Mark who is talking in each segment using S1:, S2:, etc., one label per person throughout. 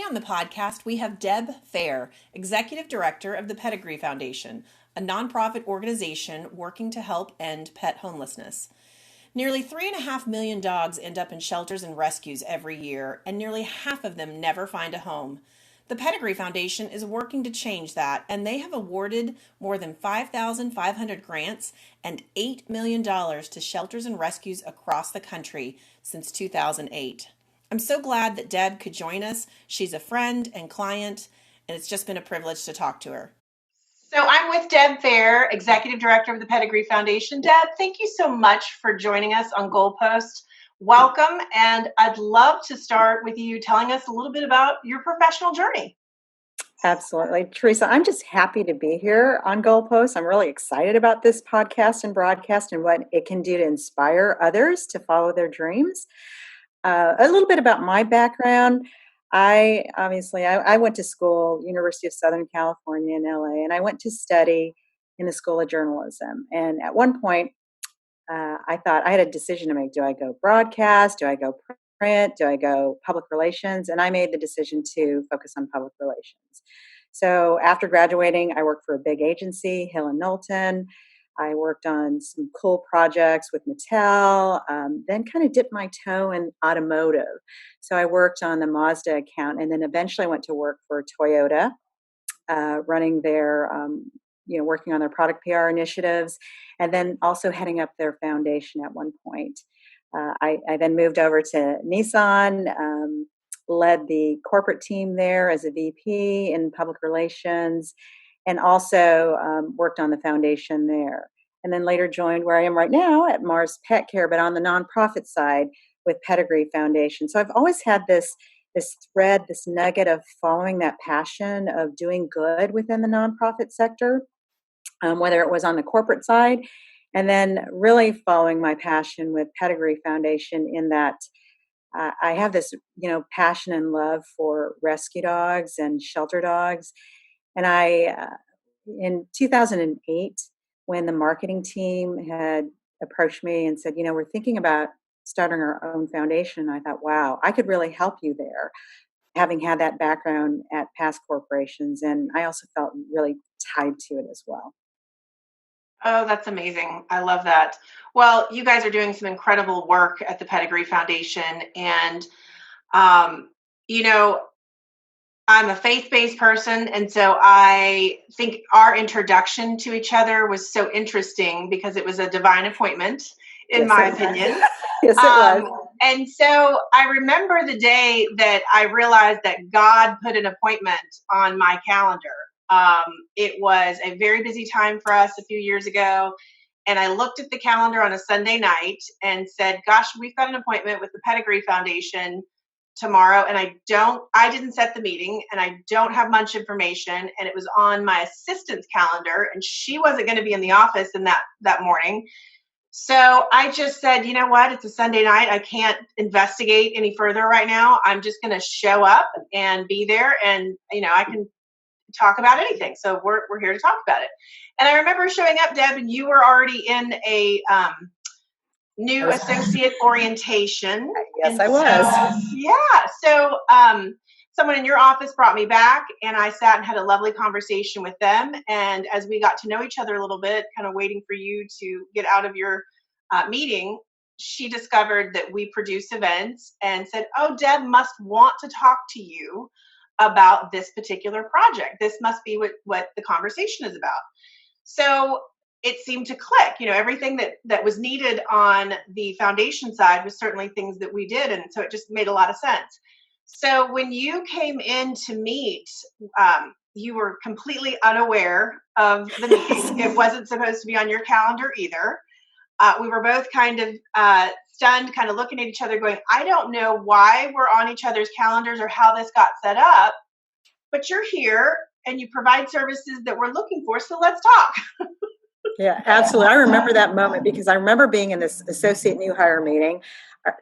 S1: on the podcast, we have Deb Fair, Executive Director of the PEDIGREE Foundation, a nonprofit organization working to help end pet homelessness. Nearly 3.5 million dogs end up in shelters and rescues every year, and nearly half of them never find a home. The PEDIGREE Foundation is working to change that, and they have awarded more than 5,500 grants and $8 million to shelters and rescues across the country since 2008. I'm so glad that Deb could join us. She's a friend and client, and it's just been a privilege to talk to her. So I'm with Deb Fair, Executive Director of the PEDIGREE Foundation. Deb, thank you so much for joining us on Goalpost. Welcome, and I'd love to start with you telling us a little bit about your professional journey.
S2: Absolutely. Teresa, I'm just happy to be here on Goalpost. I'm really excited about this podcast and broadcast and what it can do to inspire others to follow their dreams. A little bit about my background. I went to school, University of Southern California in LA, and I went to study in the School of Journalism. And at one point, I thought I had a decision to make. Do I go broadcast? Do I go print? Do I go public relations? And I made the decision to focus on public relations. So after graduating, I worked for a big agency, Hill & Knowlton. I worked on some cool projects with Mattel, then kind of dipped my toe in automotive. So I worked on the Mazda account, and then eventually I went to work for Toyota, running their working on their product PR initiatives, and then also heading up their foundation at one point. I then moved over to Nissan, led the corporate team there as a VP in public relations, and also worked on the foundation there. And then later joined where I am right now at Mars Pet Care, but on the nonprofit side with PEDIGREE Foundation. So I've always had this thread, this nugget of following that passion of doing good within the nonprofit sector. Whether it was on the corporate side, and then really following my passion with PEDIGREE Foundation in that I have this, passion and love for rescue dogs and shelter dogs. And in 2008, when the marketing team had approached me and said, we're thinking about starting our own foundation, I thought, wow, I could really help you there, having had that background at past corporations. And I also felt really tied to it as well.
S1: Oh, that's amazing. I love that. Well, you guys are doing some incredible work at the PEDIGREE Foundation. And, I'm a faith-based person. And so I think our introduction to each other was so interesting because it was a divine appointment, in my opinion.
S2: Yes, it was.
S1: And so I remember the day that I realized that God put an appointment on my calendar. It was a very busy time for us a few years ago. And I looked at the calendar on a Sunday night and said, gosh, we've got an appointment with the PEDIGREE Foundation tomorrow. And I didn't set the meeting and I don't have much information. And it was on my assistant's calendar and she wasn't going to be in the office in that morning. So I just said, you know what? It's a Sunday night. I can't investigate any further right now. I'm just going to show up and be there. And, I can talk about anything. So we're here to talk about it. And I remember showing up, Deb, and you were already in a new associate orientation.
S2: Yes, I was.
S1: So someone in your office brought me back and I sat and had a lovely conversation with them. And as we got to know each other a little bit, kind of waiting for you to get out of your meeting, she discovered that we produce events and said, oh, Deb must want to talk to you about this particular project. This must be what the conversation is about. So it seemed to click. Everything that was needed on the foundation side was certainly things that we did. And so it just made a lot of sense. So when you came in to meet, you were completely unaware of the meeting. It wasn't supposed to be on your calendar either. We were both kind of stunned, kind of looking at each other going, I don't know why we're on each other's calendars or how this got set up, but you're here and you provide services that we're looking for. So let's talk.
S2: Yeah, absolutely. I remember that moment because I remember being in this associate new hire meeting,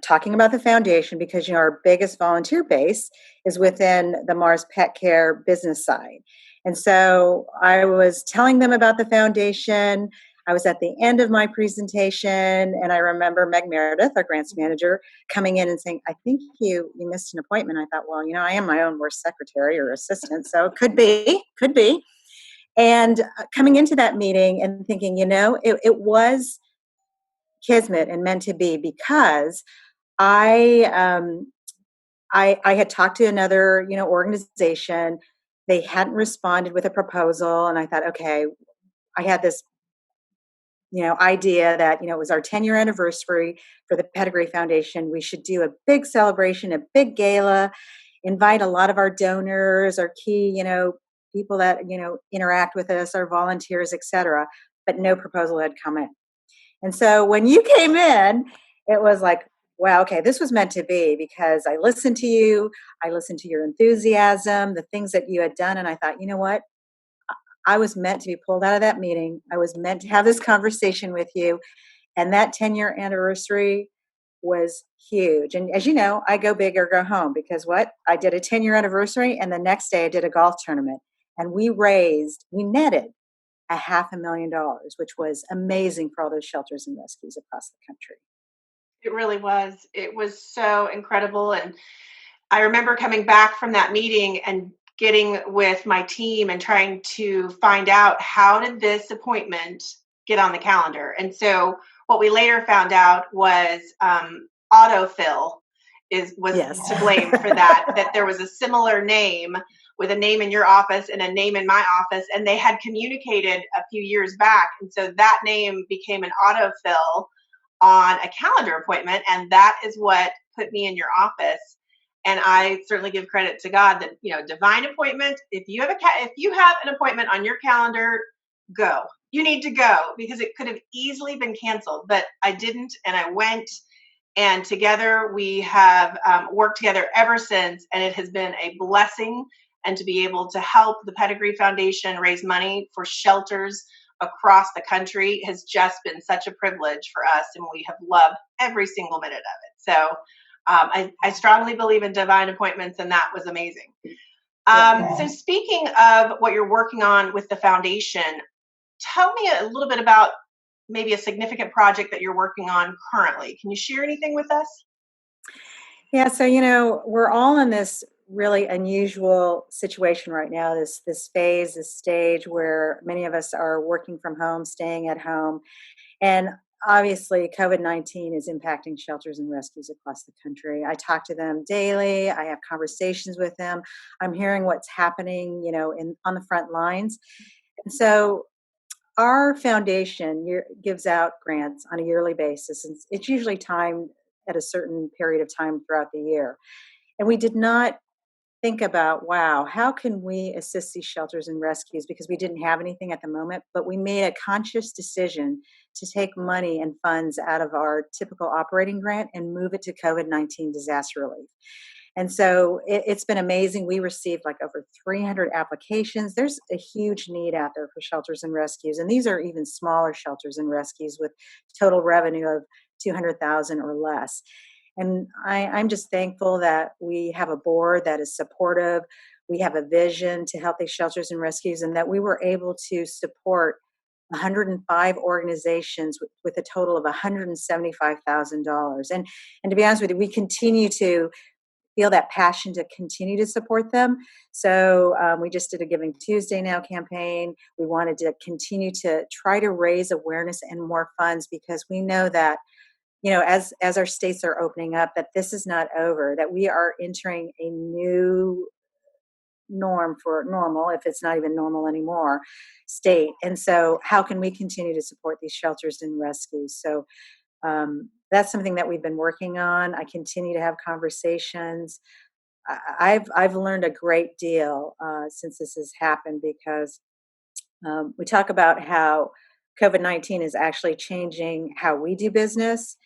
S2: talking about the foundation because, our biggest volunteer base is within the Mars Pet Care business side. And so I was telling them about the foundation. I was at the end of my presentation, and I remember Meg Meredith, our grants manager, coming in and saying, I think you missed an appointment. I thought, well, I am my own worst secretary or assistant, so it could be. And coming into that meeting and thinking, it was kismet and meant to be, because I had talked to another, organization. They hadn't responded with a proposal, and I thought, okay, I had this, idea that, it was our 10-year anniversary for the PEDIGREE Foundation. We should do a big celebration, a big gala, invite a lot of our donors, our key, people that, interact with us, our volunteers, etc. But no proposal had come in. And so when you came in, it was like, wow, okay, this was meant to be, because I listened to you. I listened to your enthusiasm, the things that you had done. And I thought, you know what? I was meant to be pulled out of that meeting. I was meant to have this conversation with you. And that 10-year anniversary was huge. And as you know, I go big or go home, because what? I did a 10-year anniversary, and the next day I did a golf tournament. And we netted $500,000, which was amazing for all those shelters and rescues across the country.
S1: It really was. It was so incredible. And I remember coming back from that meeting and getting with my team and trying to find out, how did this appointment get on the calendar? And so what we later found out was autofill was
S2: Yes.
S1: to blame for that, that there was a similar name, with a name in your office and a name in my office, and they had communicated a few years back. And so that name became an autofill on a calendar appointment, and that is what put me in your office. And I certainly give credit to God that, divine appointment. If you have an appointment on your calendar, go. You need to go, because it could have easily been canceled, but I didn't, and I went. And together we have worked together ever since, and it has been a blessing. And to be able to help the PEDIGREE Foundation raise money for shelters across the country has just been such a privilege for us, and we have loved every single minute of it. So I strongly believe in divine appointments, and that was amazing. So speaking of what you're working on with the foundation, tell me a little bit about maybe a significant project that you're working on currently. Can you share anything with us?
S2: Yeah, so we're all in this really unusual situation right now, this phase, this stage where many of us are working from home, staying at home. And obviously COVID-19 is impacting shelters and rescues across the country. I talk to them daily. I have conversations with them. I'm hearing what's happening, on the front lines. And so our foundation gives out grants on a yearly basis. And it's usually timed at a certain period of time throughout the year. And we did not think about, wow, how can we assist these shelters and rescues, because we didn't have anything at the moment, but we made a conscious decision to take money and funds out of our typical operating grant and move it to COVID-19 disaster relief. And so it's been amazing. We received like over 300 applications. There's a huge need out there for shelters and rescues. And these are even smaller shelters and rescues with total revenue of $200,000 or less. And I'm just thankful that we have a board that is supportive. We have a vision to help these shelters and rescues, and that we were able to support 105 organizations with a total of $175,000. And to be honest with you, we continue to feel that passion to continue to support them. So we just did a Giving Tuesday Now campaign. We wanted to continue to try to raise awareness and more funds, because we know that as our states are opening up, that this is not over, that we are entering a new norm for normal, if it's not even normal anymore, state. And so how can we continue to support these shelters and rescues? So that's something that we've been working on. I continue to have conversations. I've learned a great deal since this has happened, because we talk about how COVID-19 is actually changing how we do business.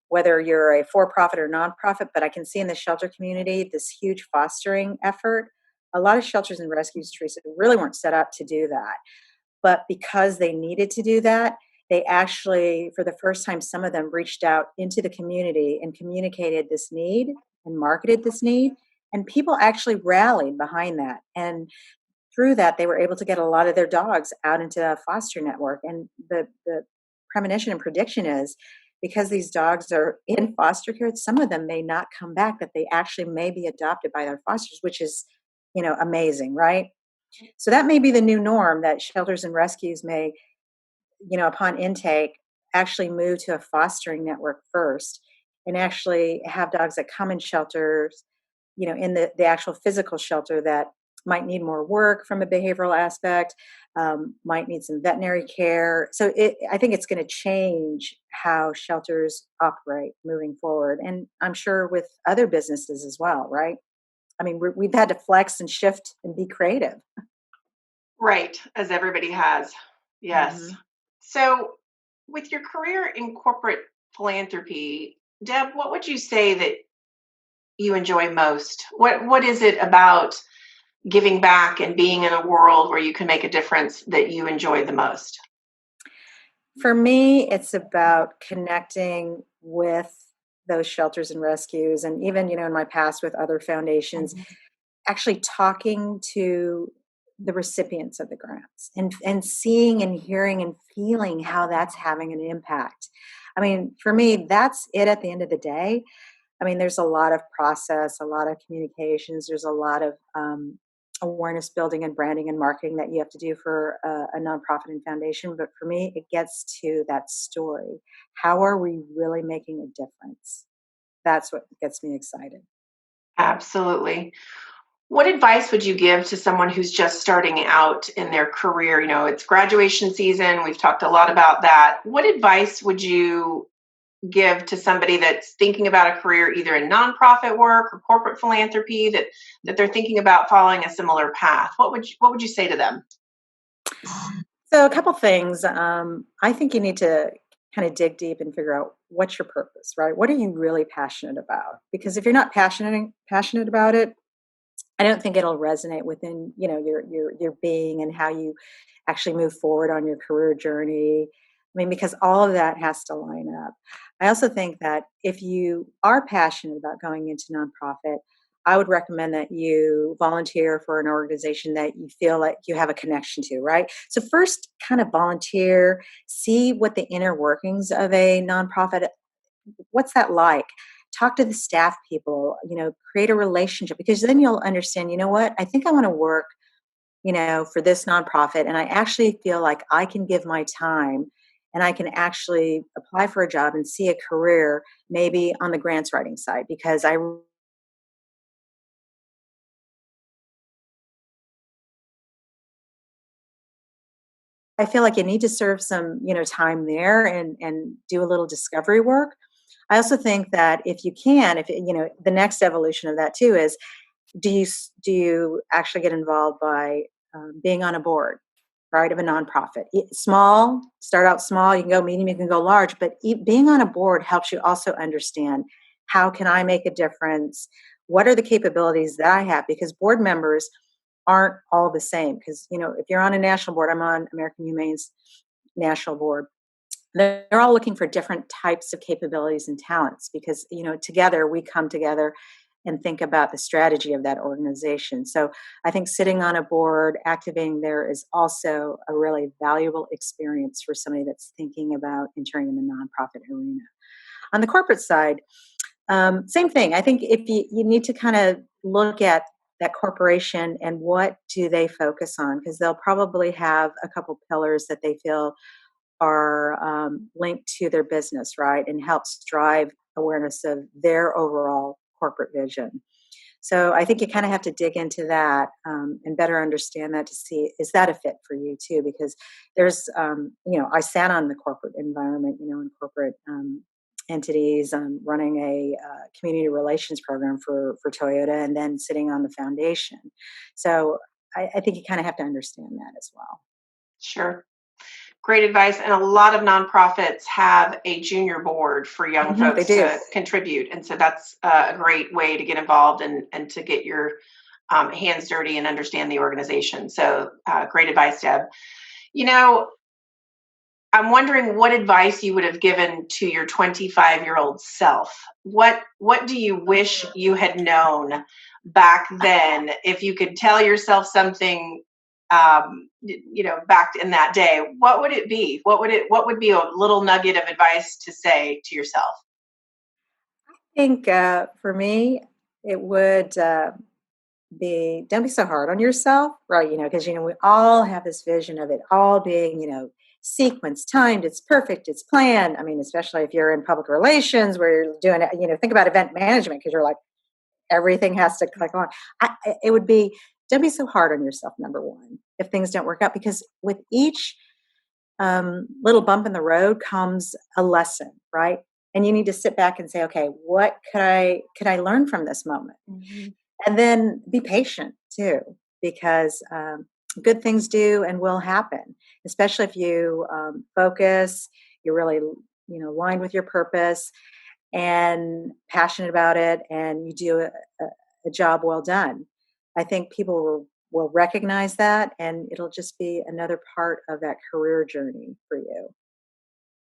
S2: Whether you're a for-profit or nonprofit, but I can see in the shelter community this huge fostering effort. A lot of shelters and rescues, Teresa, really weren't set up to do that. But because they needed to do that, they actually, for the first time, some of them reached out into the community and communicated this need and marketed this need. And people actually rallied behind that. And through that, they were able to get a lot of their dogs out into a foster network. And the premonition and prediction is because these dogs are in foster care, some of them may not come back, that they actually may be adopted by their fosters, which is, amazing, right? So that may be the new norm, that shelters and rescues may, upon intake, actually move to a fostering network first and actually have dogs that come in shelters, in the actual physical shelter that might need more work from a behavioral aspect, might need some veterinary care. So I think it's going to change how shelters operate moving forward. And I'm sure with other businesses as well, right? I mean, we've had to flex and shift and be creative.
S1: Right, as everybody has. Yes.
S2: Hmm.
S1: So, with your career in corporate philanthropy, Deb, what would you say that you enjoy most? What is it about giving back and being in a world where you can make a difference that you enjoy the most?
S2: For me, it's about connecting with those shelters and rescues, and even, in my past with other foundations, actually talking to the recipients of the grants and seeing and hearing and feeling how that's having an impact. I mean, for me, that's it at the end of the day. I mean, there's a lot of process, a lot of communications, there's a lot of awareness building and branding and marketing that you have to do for a nonprofit and foundation. But for me, it gets to that story. How are we really making a difference? That's what gets me excited.
S1: Absolutely. What advice would you give to someone who's just starting out in their career? It's graduation season. We've talked a lot about that. What advice would you give to somebody that's thinking about a career either in nonprofit work or corporate philanthropy, that they're thinking about following a similar path? What would you say to them?
S2: So, a couple things. I think you need to kind of dig deep and figure out what's your purpose, right? What are you really passionate about? Because if you're not passionate about it, I don't think it'll resonate within, your being and how you actually move forward on your career journey. I mean, because all of that has to line up. I also think that if you are passionate about going into nonprofit, I would recommend that you volunteer for an organization that you feel like you have a connection to, right? So first kind of volunteer, see what the inner workings of a nonprofit, what's that like? Talk to the staff people, create a relationship, because then you'll understand, what? I think I want to work, for this nonprofit, and I actually feel like I can give my time and I can actually apply for a job and see a career maybe on the grants writing side, because I feel like you need to serve some, time there and do a little discovery work. I also think that if you can, if the next evolution of that too is, do you actually get involved by being on a board, right, of a nonprofit? Small, start out small. You can go medium, you can go large, but being on a board helps you also understand, how can I make a difference? What are the capabilities that I have? Because board members aren't all the same. Because if you're on a national board, I'm on American Humane's national board. They're all looking for different types of capabilities and talents, because together we come together and think about the strategy of that organization. So I think sitting on a board, activating there, is also a really valuable experience for somebody that's thinking about entering in the nonprofit arena. On the corporate side, same thing. I think if you need to kind of look at that corporation and what do they focus on, because they'll probably have a couple pillars that they feel are linked to their business, right, and helps drive awareness of their overall corporate vision. So I think you kind of have to dig into that and better understand that, to see, is that a fit for you too? Because there's, I sat on the corporate environment, in corporate entities, running a community relations program for Toyota, and then sitting on the foundation. So I think you kind of have to understand that as well.
S1: Sure. Great advice. And a lot of nonprofits have a junior board for young
S2: They
S1: folks
S2: do.
S1: to contribute. And so that's a great way to get involved and to get your hands dirty and understand the organization. So great advice, Deb. You know, I'm wondering what advice you would have given to your 25-year-old self. What do you wish you had known back then? If you could tell yourself something back in that day, what would it be? What would be a little nugget of advice to say to yourself?
S2: I think for me, it would don't be so hard on yourself, right? Because we all have this vision of it all being, sequenced, timed, it's perfect, it's planned. I mean, especially if you're in public relations where you're doing it, think about event management because you're like everything has to click on. It would be, don't be so hard on yourself. Number one, if things don't work out, because with each little bump in the road comes a lesson, right? And you need to sit back and say, okay, what could I learn from this moment? Mm-hmm. And then be patient too, because good things do and will happen, especially if you focus, you're really, aligned with your purpose and passionate about it, and you do a job well done. I think people will recognize that, and it'll just be another part of that career journey for you.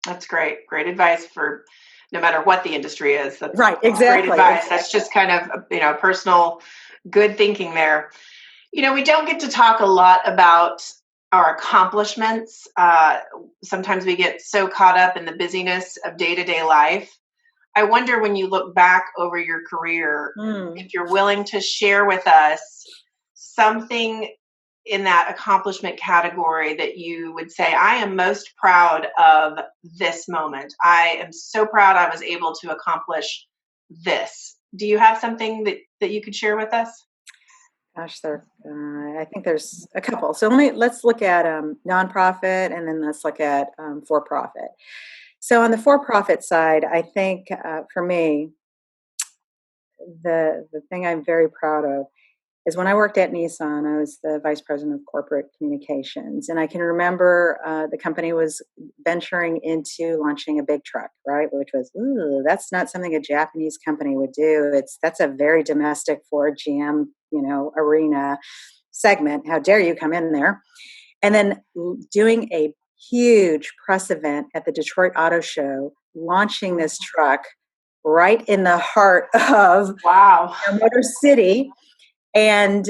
S1: That's great. Great advice for no matter what the industry is. That's
S2: right. Exactly.
S1: Great advice.
S2: Exactly.
S1: That's just kind of, personal good thinking there. We don't get to talk a lot about our accomplishments. Sometimes we get so caught up in the busyness of day-to-day life. I wonder, when you look back over your career, if you're willing to share with us something in that accomplishment category that you would say, I am most proud of this moment. I am so proud I was able to accomplish this. Do you have something that you could share with us?
S2: Gosh, I think there's a couple. So let's look at nonprofit, and then let's look at for-profit. So on the for-profit side, I think for me, the thing I'm very proud of is when I worked at Nissan, I was the vice president of corporate communications. And I can remember the company was venturing into launching a big truck, right? Which was, that's not something a Japanese company would do. That's a very domestic Ford, GM, arena segment. How dare you come in there? And then doing a huge press event at the Detroit Auto Show, launching this truck right in the heart of Motor City. And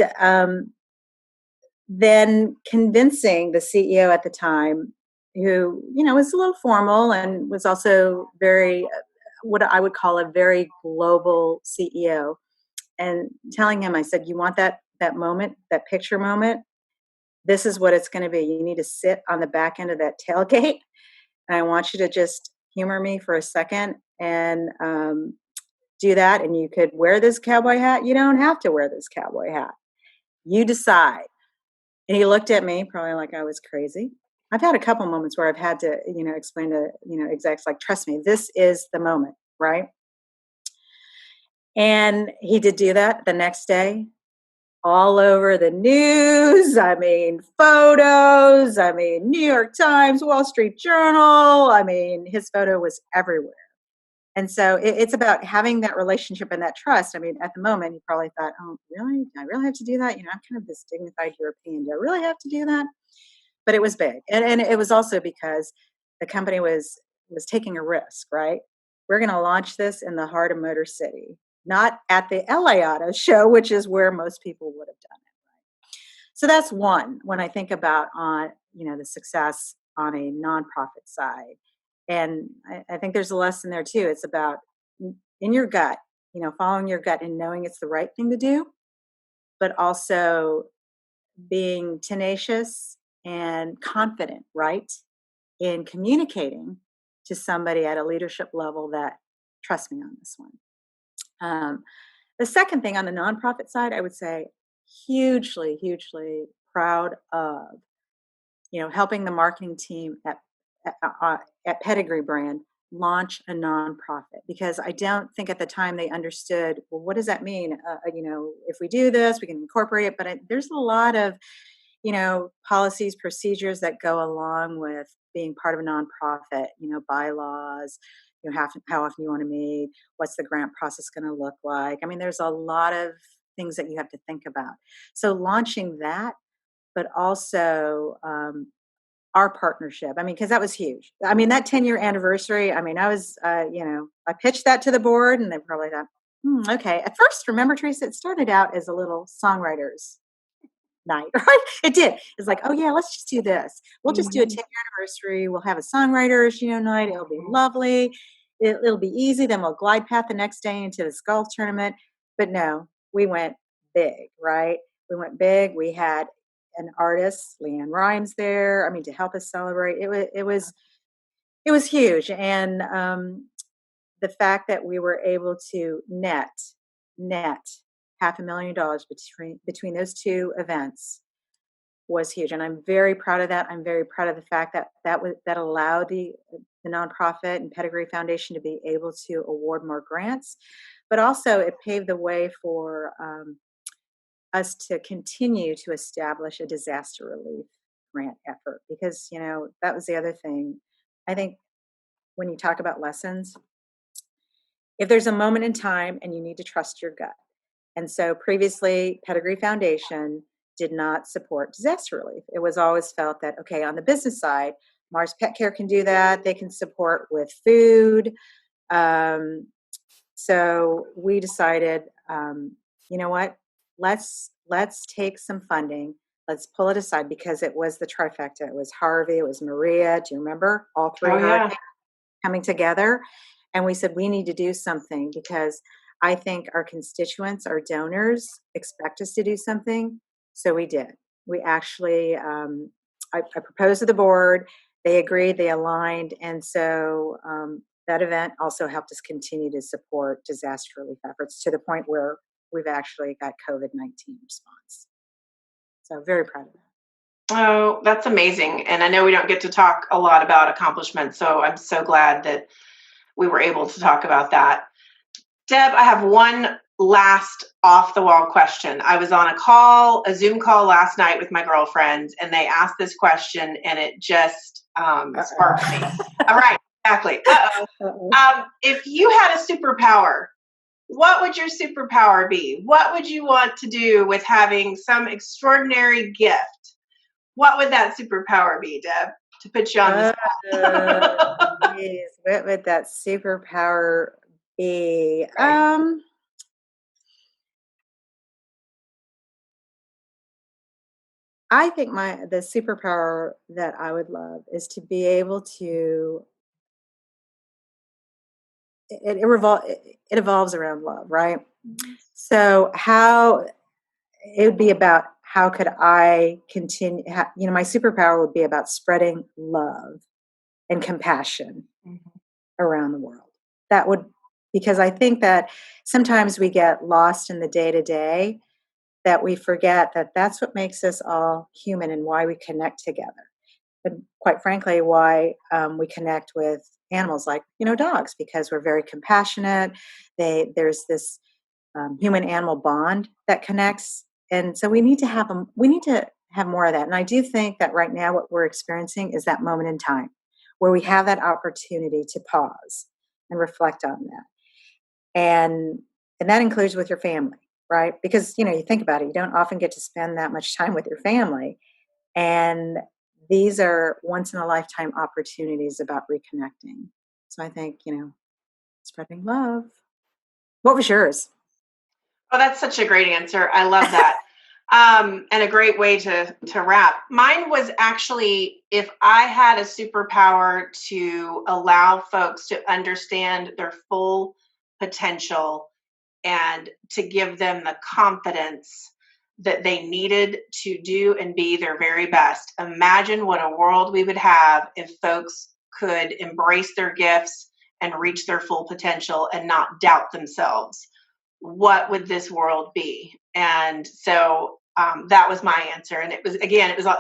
S2: then convincing the CEO at the time, who, was a little formal and was also very, what I would call a very global CEO, and telling him, I said, you want that moment, that picture moment? This is what it's going to be. You need to sit on the back end of that tailgate, and I want you to just humor me for a second and do that. And you could wear this cowboy hat. You don't have to wear this cowboy hat. You decide. And he looked at me probably like I was crazy. I've had a couple moments where I've had to, explain to, execs, like, trust me, this is the moment, right? And he did do that the next day. All over the news. I mean, photos. I mean, New York Times, Wall Street Journal. I mean, his photo was everywhere. And so it's about having that relationship and that trust. I mean, at the moment, he probably thought, oh, really? Do I really have to do that? I'm kind of this dignified European. Do I really have to do that? But it was big. And it was also because the company was taking a risk, right? We're going to launch this in the heart of Motor City, not at the LA Auto Show, which is where most people would have done it. Right? So that's one when I think about the success on a nonprofit side. And I think there's a lesson there too. It's about in your gut, following your gut and knowing it's the right thing to do, but also being tenacious and confident, right, in communicating to somebody at a leadership level that, trust me on this one. The second thing on the nonprofit side, I would say hugely, hugely proud of, helping the marketing team at PEDIGREE brand launch a nonprofit, because I don't think at the time they understood, well, what does that mean? If we do this, we can incorporate it, but there's a lot of, policies, procedures that go along with being part of a nonprofit, bylaws, how often you want to meet, what's the grant process going to look like? I mean, there's a lot of things that you have to think about. So launching that, but also our partnership. I mean, because that was huge. I mean, that 10-year anniversary, I mean, I was, I pitched that to the board, and they probably thought, okay. At first, remember, Teresa, it started out as a little songwriters night, right? It did. It's like, oh yeah, let's just do this. We'll just do a 10-year anniversary. We'll have a songwriters, night. It'll be lovely. It'll be easy. Then we'll glide path the next day into this golf tournament. But no, we went big, right? We went big. We had an artist, Leanne Rhymes, there. I mean, to help us celebrate. It was huge. And the fact that we were able to net $500,000 between those two events was huge, and I'm very proud of that. I'm very proud of the fact that allowed the nonprofit and PEDIGREE Foundation to be able to award more grants, but also it paved the way for us to continue to establish a disaster relief grant effort, because that was the other thing. I think when you talk about lessons, if there's a moment in time and you need to trust your gut. And so previously, PEDIGREE Foundation did not support disaster relief. It was always felt that, okay, on the business side, Mars Pet Care can do that. They can support with food. So we decided, you know what? Let's take some funding. Let's pull it aside, because it was the trifecta. It was Harvey. It was Maria. Do you remember all three hurricanes coming together? And we said, we need to do something, because I think our constituents, our donors, expect us to do something. So we did. We actually, I proposed to the board. They agreed, they aligned. And so that event also helped us continue to support disaster relief efforts, to the point where we've actually got COVID-19 response. So very proud of that.
S1: Oh, that's amazing. And I know we don't get to talk a lot about accomplishments, so I'm so glad that we were able to talk about that. Deb, I have one last off-the-wall question. I was on a Zoom call last night with my girlfriends, and they asked this question, and it just sparked me. All right, exactly. If you had a superpower, what would your superpower be? What would you want to do with having some extraordinary gift? What would that superpower be, Deb? To put you on the spot.
S2: What would that superpower be? I think the superpower that I would love is to be able to. It evolves around love, right? Mm-hmm. So it would be about how could I continue? My superpower would be about spreading love and compassion around the world. That would, because I think that sometimes we get lost in the day-to-day, that we forget that that's what makes us all human and why we connect together. And quite frankly, why we connect with animals like, dogs, because we're very compassionate. There's this human-animal bond that connects. And so we need to have more of that. And I do think that right now what we're experiencing is that moment in time where we have that opportunity to pause and reflect on that. And that includes with your family, right? Because, you think about it, you don't often get to spend that much time with your family. And these are once in a lifetime opportunities about reconnecting. So I think, spreading love. What was yours?
S1: Oh, that's such a great answer. I love that. And a great way to wrap. Mine was actually, if I had a superpower to allow folks to understand their full potential and to give them the confidence that they needed to do and be their very best. Imagine what a world we would have if folks could embrace their gifts and reach their full potential and not doubt themselves. What would this world be? And so that was my answer. And it was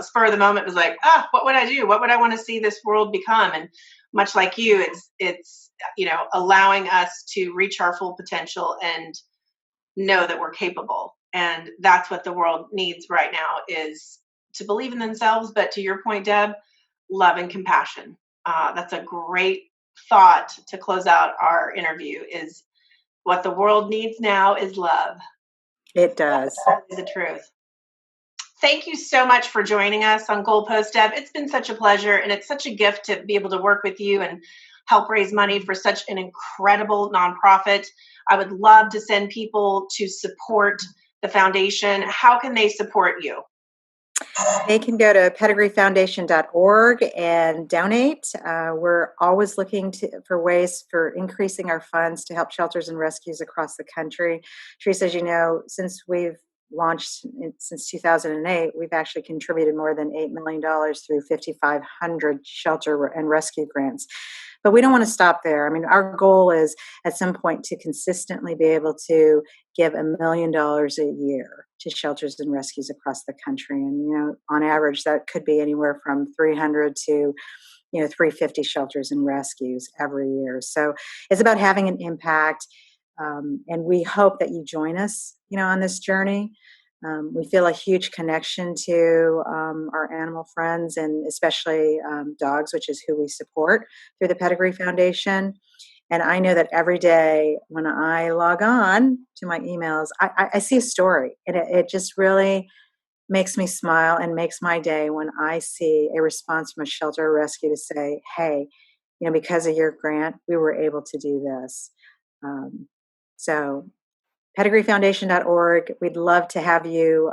S1: spur of the moment. It was like, what would I do? What would I want to see this world become? And much like you, it's allowing us to reach our full potential and know that we're capable. And that's what the world needs right now, is to believe in themselves. But to your point, Deb, love and compassion. That's a great thought to close out our interview. Is what the world needs now is love.
S2: It does.
S1: That is the truth. Thank you so much for joining us on Goalpost, Deb. It's been such a pleasure, and it's such a gift to be able to work with you and help raise money for such an incredible nonprofit. I would love to send people to support the foundation. How can they support you?
S2: They can go to pedigreefoundation.org and donate. We're always looking for ways for increasing our funds to help shelters and rescues across the country. Teresa, as you know, since we've launched since 2008, we've actually contributed more than $8 million through 5,500 shelter and rescue grants. But we don't want to stop there. I mean, our goal is at some point to consistently be able to give $1 million a year to shelters and rescues across the country. And, on average, that could be anywhere from 300 to 350 shelters and rescues every year. So it's about having an impact. And we hope that you join us, on this journey. We feel a huge connection to our animal friends, and especially dogs, which is who we support through the Pedigree Foundation. And I know that every day when I log on to my emails, I see a story, and it just really makes me smile and makes my day when I see a response from a shelter or rescue to say, hey, because of your grant, we were able to do this. So pedigreefoundation.org. We'd love to have you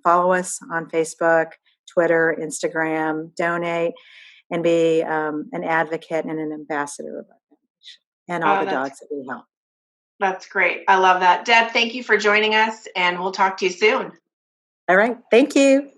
S2: follow us on Facebook, Twitter, Instagram, donate, and be an advocate and an ambassador of our foundation and all the dogs that we help.
S1: That's great. I love that. Deb, thank you for joining us, and we'll talk to you soon.
S2: All right. Thank you.